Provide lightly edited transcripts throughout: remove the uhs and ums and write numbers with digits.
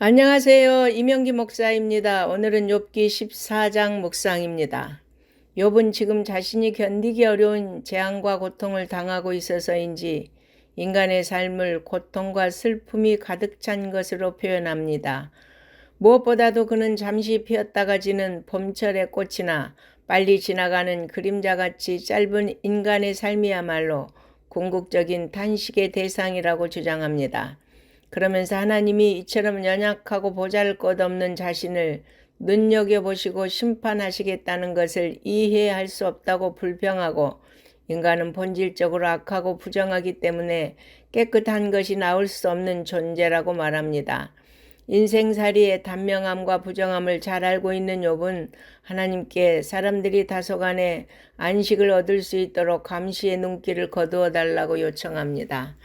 안녕하세요. 이명기 목사입니다. 오늘은 욥기 14장 묵상입니다. 욥은 지금 자신이 견디기 어려운 재앙과 고통을 당하고 있어서인지 인간의 삶을 고통과 슬픔이 가득 찬 것으로 표현합니다. 무엇보다도 그는 잠시 피었다가 지는 봄철의 꽃이나 빨리 지나가는 그림자같이 짧은 인간의 삶이야말로 궁극적인 탄식의 대상이라고 주장합니다. 그러면서 하나님이 이처럼 연약하고 보잘것없는 자신을 눈여겨보시고 심판하시겠다는 것을 이해할 수 없다고 불평하고, 인간은 본질적으로 악하고 부정하기 때문에 깨끗한 것이 나올 수 없는 존재라고 말합니다. 인생살이의 단명함과 부정함을 잘 알고 있는 욥은 하나님께 사람들이 다소간에 안식을 얻을 수 있도록 감시의 눈길을 거두어 달라고 요청합니다.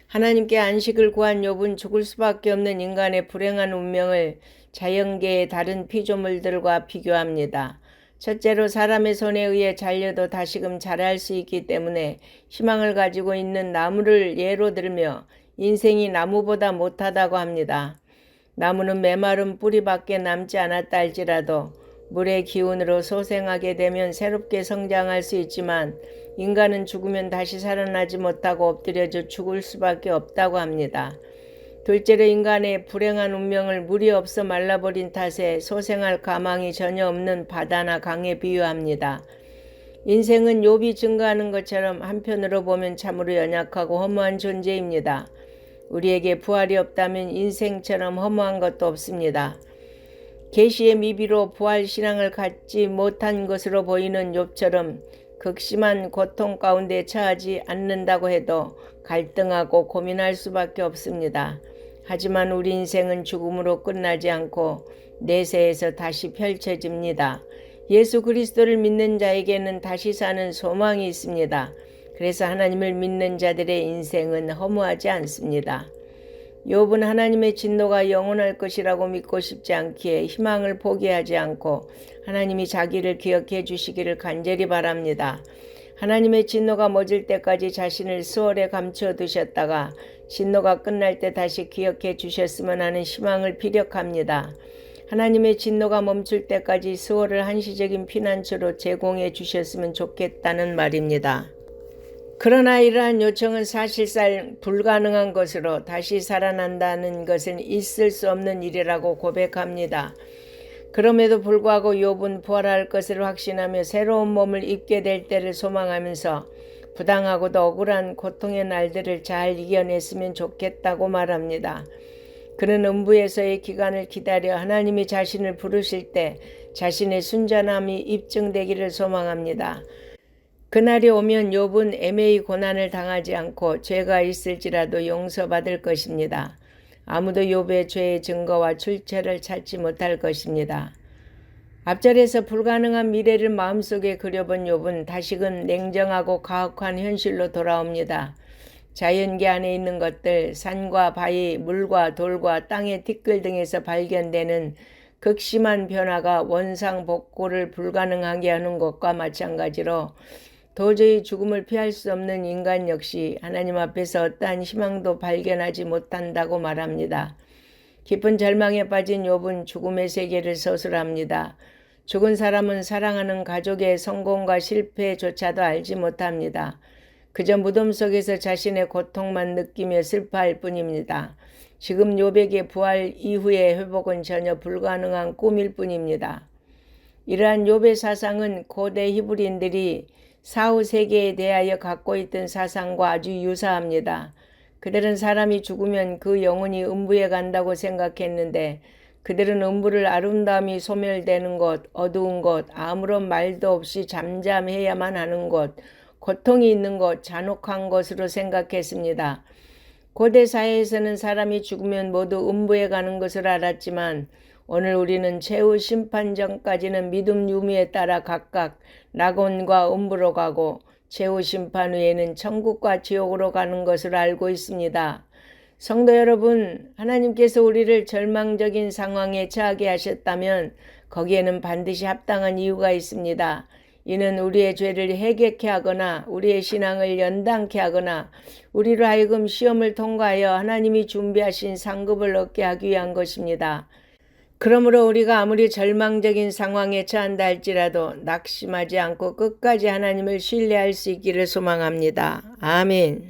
하나님께 안식을 구한 욥은 죽을 수밖에 없는 인간의 불행한 운명을 자연계의 다른 피조물들과 비교합니다. 첫째로 사람의 손에 의해 잘려도 다시금 자랄 수 있기 때문에 희망을 가지고 있는 나무를 예로 들며 인생이 나무보다 못하다고 합니다. 나무는 메마른 뿌리밖에 남지 않았다 할지라도 물의 기운으로 소생하게 되면 새롭게 성장할 수 있지만, 인간은 죽으면 다시 살아나지 못하고 엎드려져 죽을 수밖에 없다고 합니다. 둘째로 인간의 불행한 운명을 물이 없어 말라버린 탓에 소생할 가망이 전혀 없는 바다나 강에 비유합니다. 인생은 욥이 증거하는 것처럼 한편으로 보면 참으로 연약하고 허무한 존재입니다. 우리에게 부활이 없다면 인생처럼 허무한 것도 없습니다. 계시의 미비로 부활 신앙을 갖지 못한 것으로 보이는 욥처럼 극심한 고통 가운데 처하지 않는다고 해도 갈등하고 고민할 수밖에 없습니다. 하지만 우리 인생은 죽음으로 끝나지 않고 내세에서 다시 펼쳐집니다. 예수 그리스도를 믿는 자에게는 다시 사는 소망이 있습니다. 그래서 하나님을 믿는 자들의 인생은 허무하지 않습니다. 욥은 하나님의 진노가 영원할 것이라고 믿고 싶지 않기에 희망을 포기하지 않고 하나님이 자기를 기억해 주시기를 간절히 바랍니다. 하나님의 진노가 멎을 때까지 자신을 수월에 감추어 두셨다가 진노가 끝날 때 다시 기억해 주셨으면 하는 희망을 피력합니다. 하나님의 진노가 멈출 때까지 수월을 한시적인 피난처로 제공해 주셨으면 좋겠다는 말입니다. 그러나 이러한 요청은 사실상 불가능한 것으로 다시 살아난다는 것은 있을 수 없는 일이라고 고백합니다. 그럼에도 불구하고 욥은 부활할 것을 확신하며 새로운 몸을 입게 될 때를 소망하면서 부당하고도 억울한 고통의 날들을 잘 이겨냈으면 좋겠다고 말합니다. 그는 음부에서의 기간을 기다려 하나님이 자신을 부르실 때 자신의 순전함이 입증되기를 소망합니다. 그날이 오면 욥은 애매히 고난을 당하지 않고 죄가 있을지라도 용서받을 것입니다. 아무도 욥의 죄의 증거와 출처를 찾지 못할 것입니다. 앞절에서 불가능한 미래를 마음속에 그려본 욥은 다시금 냉정하고 가혹한 현실로 돌아옵니다. 자연계 안에 있는 것들, 산과 바위, 물과 돌과 땅의 티끌 등에서 발견되는 극심한 변화가 원상복구를 불가능하게 하는 것과 마찬가지로 도저히 죽음을 피할 수 없는 인간 역시 하나님 앞에서 어떠한 희망도 발견하지 못한다고 말합니다. 깊은 절망에 빠진 욥은 죽음의 세계를 서술합니다. 죽은 사람은 사랑하는 가족의 성공과 실패조차도 알지 못합니다. 그저 무덤 속에서 자신의 고통만 느끼며 슬퍼할 뿐입니다. 지금 욥에게 부활 이후의 회복은 전혀 불가능한 꿈일 뿐입니다. 이러한 욥의 사상은 고대 히브리인들이 사후 세계에 대하여 갖고 있던 사상과 아주 유사합니다. 그들은 사람이 죽으면 그 영혼이 음부에 간다고 생각했는데, 그들은 음부를 아름다움이 소멸되는 곳, 어두운 곳, 아무런 말도 없이 잠잠해야만 하는 곳, 고통이 있는 곳, 잔혹한 곳으로 생각했습니다. 고대 사회에서는 사람이 죽으면 모두 음부에 가는 것을 알았지만, 오늘 우리는 최후 심판 전까지는 믿음 유무에 따라 각각 낙원과 음부로 가고 최후 심판 후에는 천국과 지옥으로 가는 것을 알고 있습니다. 성도 여러분, 하나님께서 우리를 절망적인 상황에 처하게 하셨다면 거기에는 반드시 합당한 이유가 있습니다. 이는 우리의 죄를 해결케 하거나 우리의 신앙을 연단케 하거나 우리로 하여금 시험을 통과하여 하나님이 준비하신 상급을 얻게 하기 위한 것입니다. 그러므로 우리가 아무리 절망적인 상황에 처한다 할지라도 낙심하지 않고 끝까지 하나님을 신뢰할 수 있기를 소망합니다. 아멘.